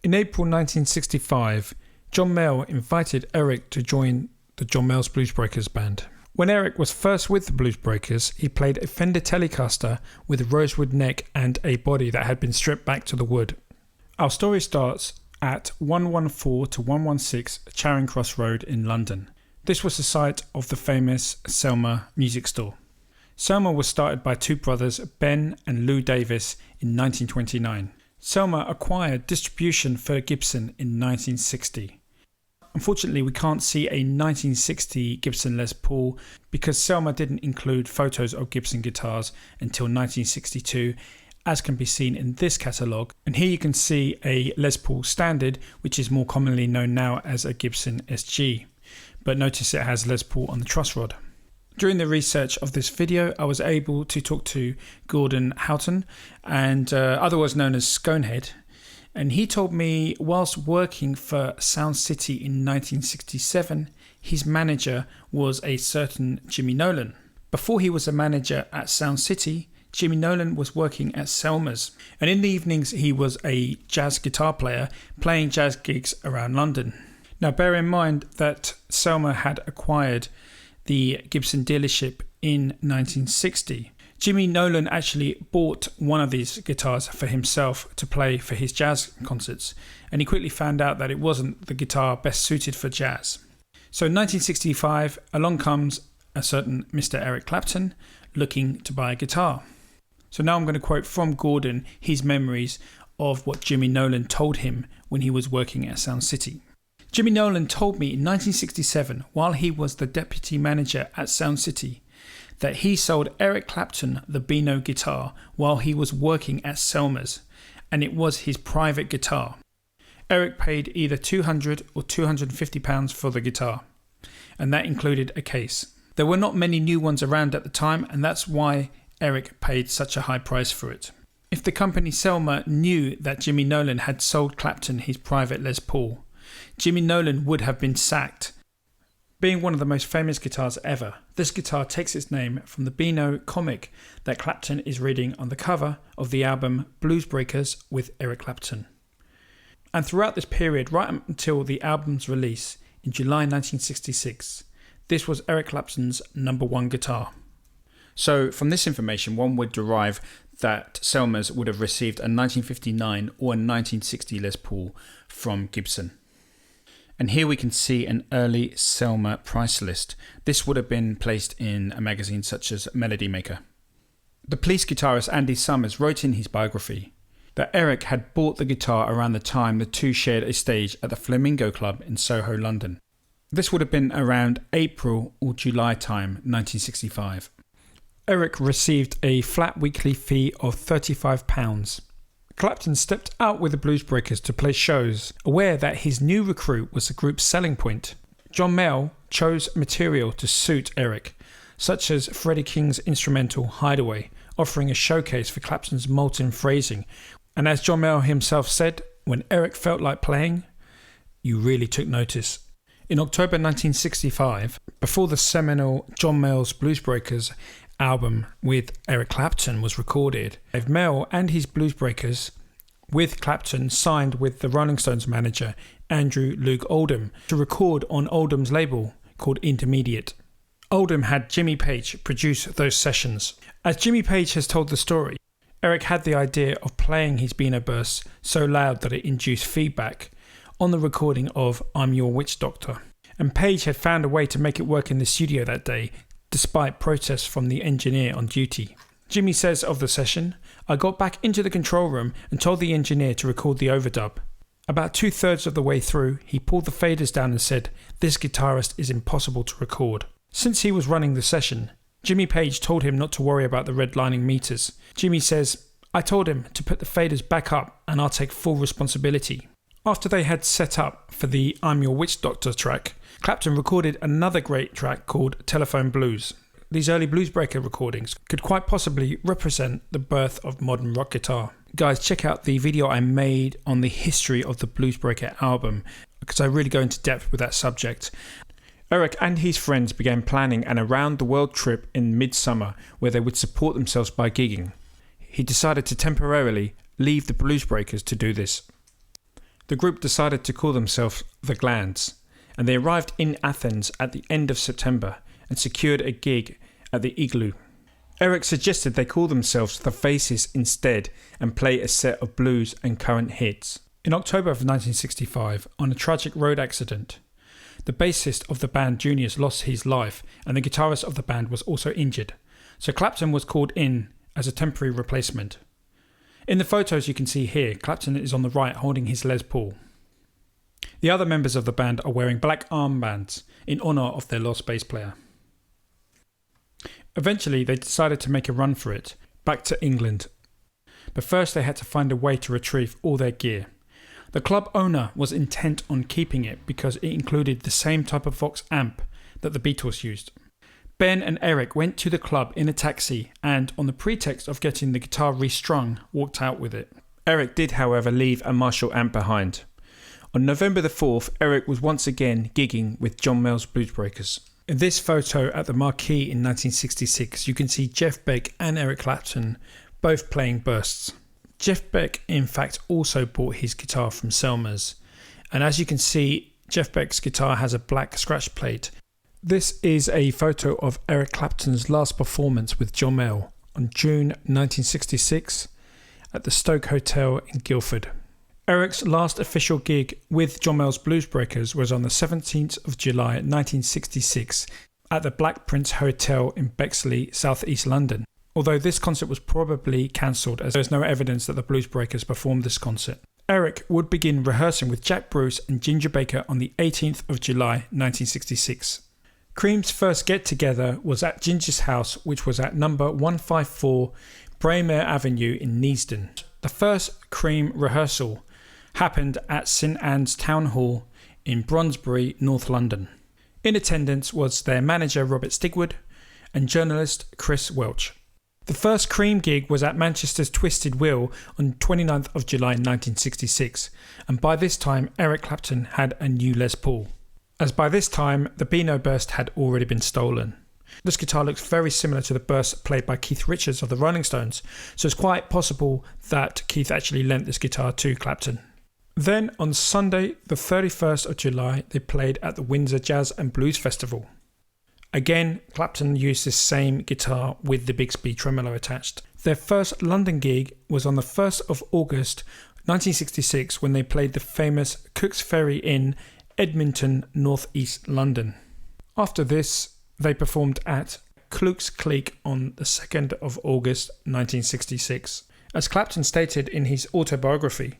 In April 1965, John Mayall invited Eric to join the John Mayall's Bluesbreakers band. When Eric was first with the Bluesbreakers, he played a Fender Telecaster with a rosewood neck and a body that had been stripped back to the wood. Our story starts at 114 to 116 Charing Cross Road in London. This was the site of the famous Selmer music store. Selmer was started by two brothers, Ben and Lou Davis, in 1929. Selmer acquired distribution for Gibson in 1960. Unfortunately, we can't see a 1960 Gibson Les Paul because Selmer didn't include photos of Gibson guitars until 1962, as can be seen in this catalogue. And here you can see a Les Paul Standard, which is more commonly known now as a Gibson SG. But notice it has Les Paul on the truss rod. During the research of this video, I was able to talk to Gordon Houghton, and otherwise known as Sconehead. And he told me whilst working for Sound City in 1967, his manager was a certain Jimmy Nolan. Before he was a manager at Sound City, Jimmy Nolan was working at Selmer's. And in the evenings, he was a jazz guitar player playing jazz gigs around London. Now, bear in mind that Selmer had acquired the Gibson dealership in 1960. Jimmy Nolan actually bought one of these guitars for himself to play for his jazz concerts, and he quickly found out that it wasn't the guitar best suited for jazz. So in 1965, along comes a certain Mr. Eric Clapton looking to buy a guitar. So now I'm going to quote from Gordon his memories of what Jimmy Nolan told him when he was working at Sound City. Jimmy Nolan told me in 1967, while he was the deputy manager at Sound City, that he sold Eric Clapton the Beano guitar while he was working at Selmer's, and it was his private guitar. Eric paid either £200 or £250 for the guitar, and that included a case. There were not many new ones around at the time, and that's why Eric paid such a high price for it. If the company Selmer knew that Jimmy Nolan had sold Clapton his private Les Paul, Jimmy Nolan would have been sacked. Being one of the most famous guitars ever, this guitar takes its name from the Beano comic that Clapton is reading on the cover of the album Bluesbreakers with Eric Clapton. And throughout this period, right up until the album's release in July 1966, this was Eric Clapton's number one guitar. So from this information, one would derive that Selmer's would have received a 1959 or a 1960 Les Paul from Gibson. And here we can see an early Selmer price list. This would have been placed in a magazine such as Melody Maker. The Police guitarist Andy Summers wrote in his biography that Eric had bought the guitar around the time the two shared a stage at the Flamingo Club in Soho, London. This would have been around April or July time, 1965. Eric received a flat weekly fee of £35. Clapton stepped out with the Bluesbreakers to play shows, aware that his new recruit was the group's selling point. John Mayall chose material to suit Eric, such as Freddie King's instrumental Hideaway, offering a showcase for Clapton's molten phrasing. And as John Mayall himself said, when Eric felt like playing, you really took notice. In October 1965, before the seminal John Mayall's Bluesbreakers album with Eric Clapton was recorded, Mayall and his Bluesbreakers with Clapton signed with the Rolling Stones manager Andrew Loog Oldham to record on Oldham's label called Intermediate. Oldham had Jimmy Page produce those sessions. As Jimmy Page has told the story, Eric had the idea of playing his Beano bursts so loud that it induced feedback on the recording of I'm Your Witch Doctor, and Page had found a way to make it work in the studio that day despite protests from the engineer on duty. Jimmy says of the session, I got back into the control room and told the engineer to record the overdub. About 2/3 of the way through, he pulled the faders down and said, this guitarist is impossible to record. Since he was running the session, Jimmy Page told him not to worry about the redlining meters. Jimmy says, I told him to put the faders back up and I'll take full responsibility. After they had set up for the I'm Your Witch Doctor track, Clapton recorded another great track called Telephone Blues. These early Bluesbreaker recordings could quite possibly represent the birth of modern rock guitar. Guys, check out the video I made on the history of the Bluesbreaker album, because I really go into depth with that subject. Eric and his friends began planning an around-the-world trip in midsummer where they would support themselves by gigging. He decided to temporarily leave the Bluesbreakers to do this. the group decided to call themselves the Glands, and they arrived in Athens at the end of September and secured a gig at the Igloo. Eric suggested they call themselves the Faces instead and play a set of blues and current hits. In October of 1965, on a tragic road accident, the bassist of the band Juniors lost his life and the guitarist of the band was also injured, so Clapton was called in as a temporary replacement. In the photos you can see here, Clapton is on the right holding his Les Paul. The other members of the band are wearing black armbands in honour of their lost bass player. Eventually they decided to make a run for it, back to England. But first they had to find a way to retrieve all their gear. The club owner was intent on keeping it because it included the same type of Vox amp that the Beatles used. Ben and Eric went to the club in a taxi and, on the pretext of getting the guitar restrung, walked out with it. Eric did, however, leave a Marshall amp behind. On November the 4th, Eric was once again gigging with John Mayall's Bluesbreakers. In this photo at the Marquee in 1966, you can see Jeff Beck and Eric Clapton both playing bursts. Jeff Beck, in fact, also bought his guitar from Selmer's, and as you can see, Jeff Beck's guitar has a black scratch plate. This is a photo of Eric Clapton's last performance with John Mayall on June 1966 at the Stoke Hotel in Guildford. Eric's last official gig with John Mayall's Bluesbreakers was on the 17th of July 1966 at the Black Prince Hotel in Bexley, South East London. Although this concert was probably cancelled as there is no evidence that the Bluesbreakers performed this concert. Eric would begin rehearsing with Jack Bruce and Ginger Baker on the 18th of July 1966. Cream's first get-together was at Ginger's house, which was at number 154 Braemere Avenue in Neasden. The first Cream rehearsal happened at St Anne's Town Hall in Brondesbury, North London. In attendance was their manager Robert Stigwood and journalist Chris Welch. The first Cream gig was at Manchester's Twisted Wheel on 29th of July 1966, and by this time Eric Clapton had a new Les Paul, as by this time the Beano burst had already been stolen. This guitar looks very similar to the burst played by Keith Richards of the Rolling Stones, so it's quite possible that Keith actually lent this guitar to Clapton. Then on Sunday the 31st of July they played at the Windsor Jazz and Blues Festival. Again, Clapton used this same guitar with the Bigsby tremolo attached. Their first London gig was on the 1st of August 1966 when they played the famous Cook's Ferry Inn, Edmonton, North East London. After this, they performed at Cook's Cleek on the 2nd of August 1966. As Clapton stated in his autobiography,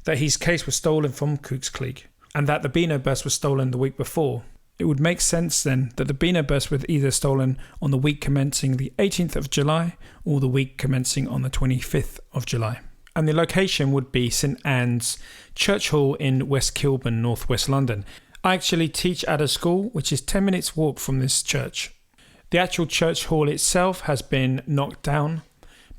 that his case was stolen from Cook's Cleek and that the Beano burst was stolen the week before. It would make sense then that the Beano burst was either stolen on the week commencing the 18th of July or the week commencing on the 25th of July. And the location would be St Anne's Church Hall in West Kilburn, North West London. I actually teach at a school which is 10 minutes walk from this church. The actual church hall itself has been knocked down,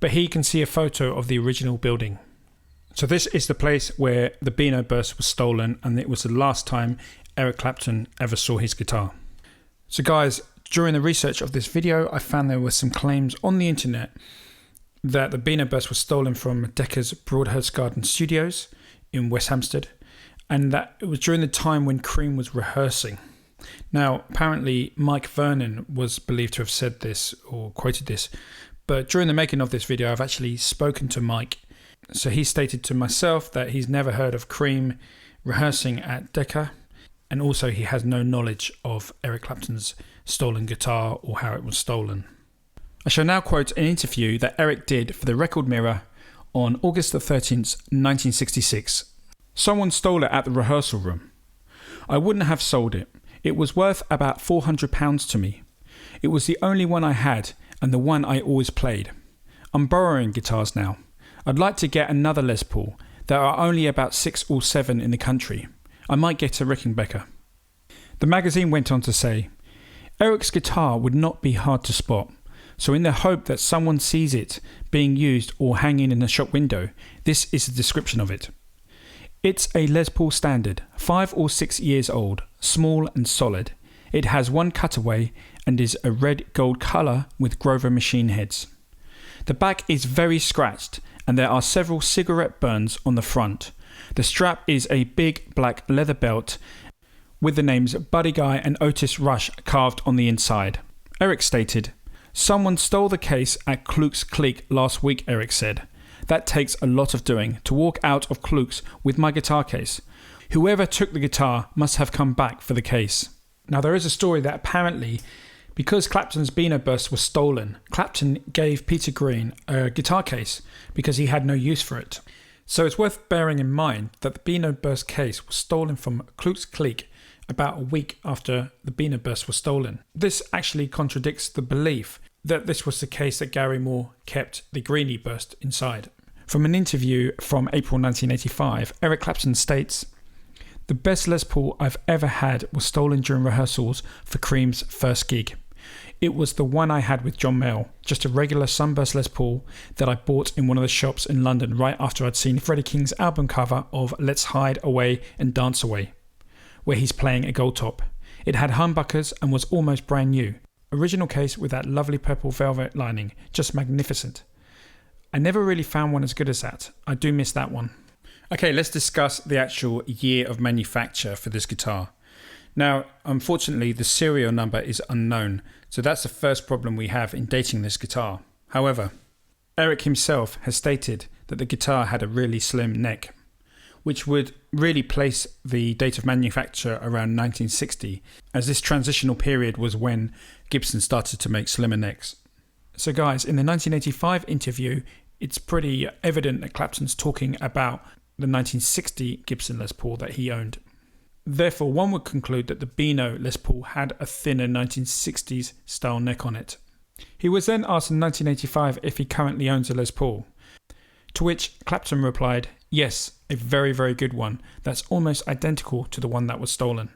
but here you can see a photo of the original building. So this is the place where the Beano burst was stolen, and it was the last time Eric Clapton ever saw his guitar. So guys, during the research of this video, I found there were some claims on the internet that the Beano burst was stolen from Decca's Broadhurst Garden Studios in West Hampstead, and that it was during the time when Cream was rehearsing. Now, apparently Mike Vernon was believed to have said this or quoted this, but during the making of this video, I've actually spoken to Mike. So he stated to myself that he's never heard of Cream rehearsing at Decca, and also he has no knowledge of Eric Clapton's stolen guitar or how it was stolen. I shall now quote an interview that Eric did for the Record Mirror on August the 13th, 1966. "Someone stole it at the rehearsal room. I wouldn't have sold it. It was worth about £400 to me. It was the only one I had and the one I always played. I'm borrowing guitars now. I'd like to get another Les Paul. There are only about 6 or 7 in the country. I might get a Rickenbacker." The magazine went on to say, "Eric's guitar would not be hard to spot, so in the hope that someone sees it being used or hanging in a shop window, this is the description of it. It's a Les Paul standard, 5 or 6 years old, small and solid. It has one cutaway and is a red-gold colour with Grover machine heads. The back is very scratched and there are several cigarette burns on the front. The strap is a big black leather belt with the names Buddy Guy and Otis Rush carved on the inside. Eric stated, "Someone stole the case at Kluk's Clique last week," Eric said. "That takes a lot of doing, to walk out of Kluk's with my guitar case. Whoever took the guitar must have come back for the case." Now there is a story that apparently, because Clapton's Beano burst was stolen, Clapton gave Peter Green a guitar case because he had no use for it. So it's worth bearing in mind that the Beano burst case was stolen from Kluk's Clique about a week after the Beano burst was stolen. This actually contradicts the belief that this was the case that Gary Moore kept the Greenie burst inside. From an interview from April 1985, Eric Clapton states, "The best Les Paul I've ever had was stolen during rehearsals for Cream's first gig. It was the one I had with John Mayall, just a regular Sunburst Les Paul that I bought in one of the shops in London right after I'd seen Freddie King's album cover of Let's Hide Away and Dance Away, where he's playing a gold top. It had humbuckers and was almost brand new. Original case with that lovely purple velvet lining, just magnificent. I never really found one as good as that. I do miss that one." Okay, let's discuss the actual year of manufacture for this guitar. Now, unfortunately, the serial number is unknown, so that's the first problem we have in dating this guitar. However, Eric himself has stated that the guitar had a really slim neck, which would really place the date of manufacture around 1960, as this transitional period was when Gibson started to make slimmer necks. So guys, in the 1985 interview, it's pretty evident that Clapton's talking about the 1960 Gibson Les Paul that he owned. Therefore, one would conclude that the Beano Les Paul had a thinner 1960s style neck on it. He was then asked in 1985 if he currently owns a Les Paul, to which Clapton replied, "Yes, a very, very good one that's almost identical to the one that was stolen."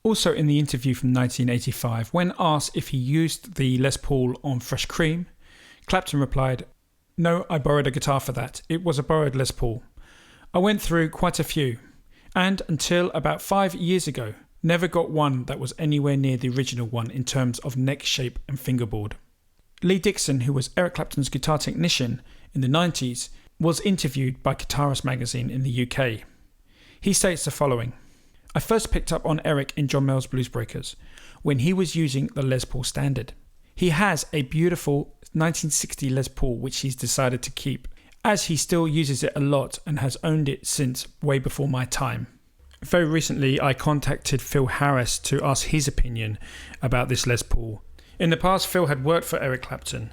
Also in the interview from 1985, when asked if he used the Les Paul on Fresh Cream, Clapton replied, "No, I borrowed a guitar for that. It was a borrowed Les Paul. I went through quite a few, and until about 5 years ago, never got one that was anywhere near the original one in terms of neck shape and fingerboard." Lee Dixon, who was Eric Clapton's guitar technician in the 90s, was interviewed by Guitarist magazine in the UK. He states the following: "I first picked up on Eric in John Mayall's Bluesbreakers when he was using the Les Paul Standard. He has a beautiful 1960 Les Paul which he's decided to keep, as he still uses it a lot and has owned it since way before my time. Very recently, I contacted Phil Harris to ask his opinion about this Les Paul. In the past, Phil had worked for Eric Clapton,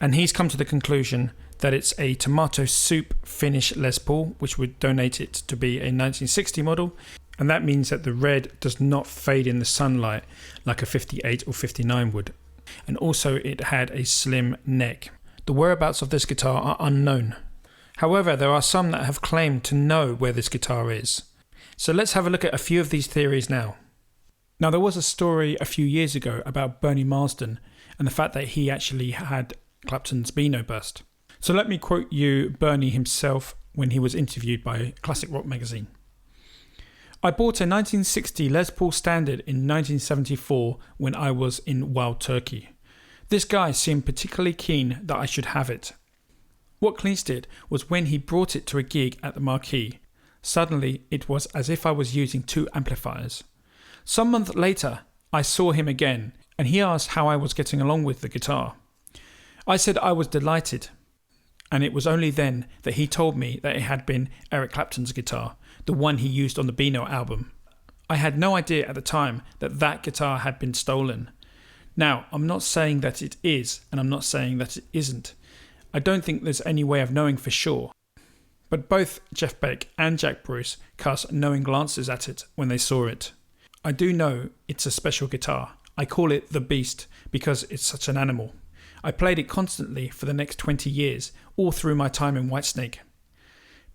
and he's come to the conclusion that it's a tomato soup finish Les Paul, which would donate it to be a 1960 model, and that means that the red does not fade in the sunlight like a 58 or 59 would. And also it had a slim neck. The whereabouts of this guitar are unknown. However, there are some that have claimed to know where this guitar is. So let's have a look at a few of these theories now. Now, there was a story a few years ago about Bernie Marsden and the fact that he actually had Clapton's Beano burst. So let me quote you Bernie himself when he was interviewed by Classic Rock magazine. "I bought a 1960 Les Paul Standard in 1974 when I was in Wild Turkey. This guy seemed particularly keen that I should have it. What Cleese did was when he brought it to a gig at the Marquee, suddenly it was as if I was using two amplifiers. Some month later, I saw him again and he asked how I was getting along with the guitar. I said I was delighted, and it was only then that he told me that it had been Eric Clapton's guitar, the one he used on the Beano album. I had no idea at the time that that guitar had been stolen. Now, I'm not saying that it is, and I'm not saying that it isn't. I don't think there's any way of knowing for sure. But both Jeff Beck and Jack Bruce cast knowing glances at it when they saw it. I do know it's a special guitar. I call it the Beast because it's such an animal. I played it constantly for the next 20 years, all through my time in Whitesnake.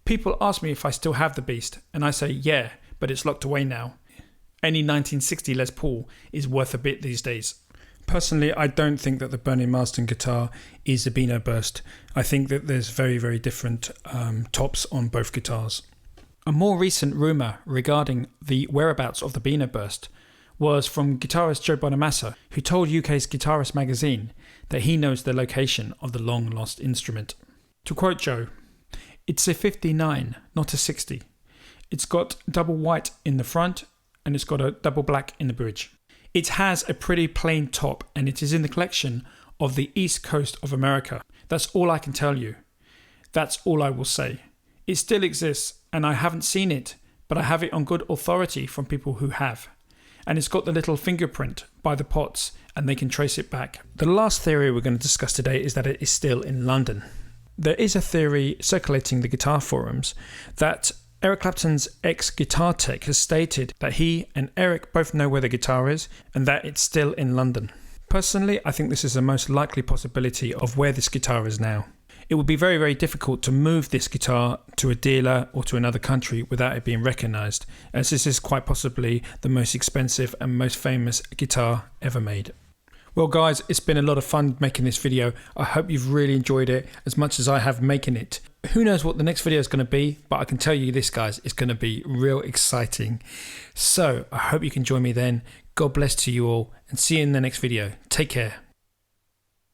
People ask me if I still have the Beast, and I say yeah, but it's locked away now. Any 1960 Les Paul is worth a bit these days. Personally, I don't think that the Bernie Marsden guitar is the Beano burst. I think that there's very, very different tops on both guitars. A more recent rumour regarding the whereabouts of the Beano burst was from guitarist Joe Bonamassa, who told UK's Guitarist magazine that he knows the location of the long-lost instrument. To quote Joe, "It's a 59, not a 60. It's got double white in the front and it's got a double black in the bridge. It has a pretty plain top and it is in the collection of the East Coast of America. That's all I can tell you. That's all I will say. It still exists and I haven't seen it, but I have it on good authority from people who have. And it's got the little fingerprint by the pots and they can trace it back. The last theory we're going to discuss today is that it is still in London. There is a theory circulating the guitar forums that Eric Clapton's ex-guitar tech has stated that he and Eric both know where the guitar is and that it's still in London. Personally, I think this is the most likely possibility of where this guitar is now. It would be very, very difficult to move this guitar to a dealer or to another country without it being recognised, as this is quite possibly the most expensive and most famous guitar ever made. Well guys, it's been a lot of fun making this video. I hope you've really enjoyed it as much as I have making it. Who knows what the next video is going to be, but I can tell you this, guys, it's going to be real exciting. So I hope you can join me then. God bless to you all and see you in the next video. Take care.